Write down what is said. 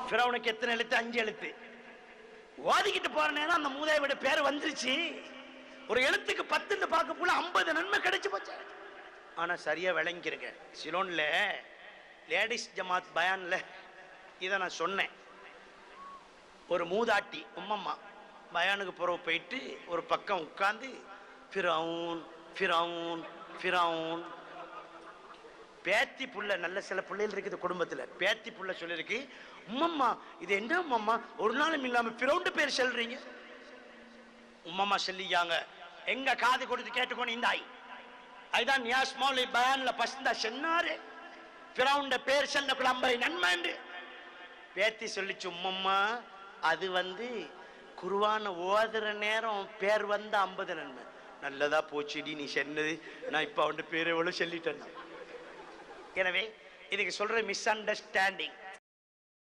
ஃபிரௌனுக்கு எத்தனை எழுத்து? 5 எழுத்து. ஓதிக்கிட்டு போற நேரம் அந்த மூதாவியோட பேர் வந்துருச்சு. ஒரு எழுத்துக்கு 10 பார்க்க போல 50 நன்மை கிடைச்சு போச்சு. ஆனா சரியா விளங்கிருங்க, சிலோன்ல லேடிஸ் ஜமாத் பயான்ல இதை நான் சொன்னேன். ஒரு மூதாட்டி உம்மம்மா பயானுக்கு பிறகு போயிட்டு ஒரு பக்கம் உட்கார்ந்து ஃபிரௌன் ஃபிரௌன் ஃபிரௌன். பேத்தி புள்ள, நல்ல சில பிள்ளைகள் இருக்குது குடும்பத்துல, பேத்தி புள்ள சொல்லிருக்கு, உம்மம்மா இது என்ன உம்மம்மா ஒரு நாளும் இல்லாம ஃபிரௌன் பேர் சொல்றீங்க? உம்மம்மா சொல்லியாங்க, எங்க காது கொடுத்து கேட்டுக்கோன்னு இந்தாய். அதுதான் நியாஸ் மௌலி பயான்ல பசந்தா சொன்னாரு, ஃபிரௌன் பேர் சொல்லக்குள்ள 50 நன்மை என்று. பேத்தி சொல்லிச்சு, உம்மம்மா அது குர்ஆன ஓதுற நேரம் பேர் 50 நன்மை. நல்லதா போச்சுடி நீ சொன்னது, நான் இப்ப அவன் பேர் எவ்வளவு சொல்லிட்டேன். எனவே இதுக்கு சொல்ற மிஸ் அண்டர்ஸ்டாண்டிங்.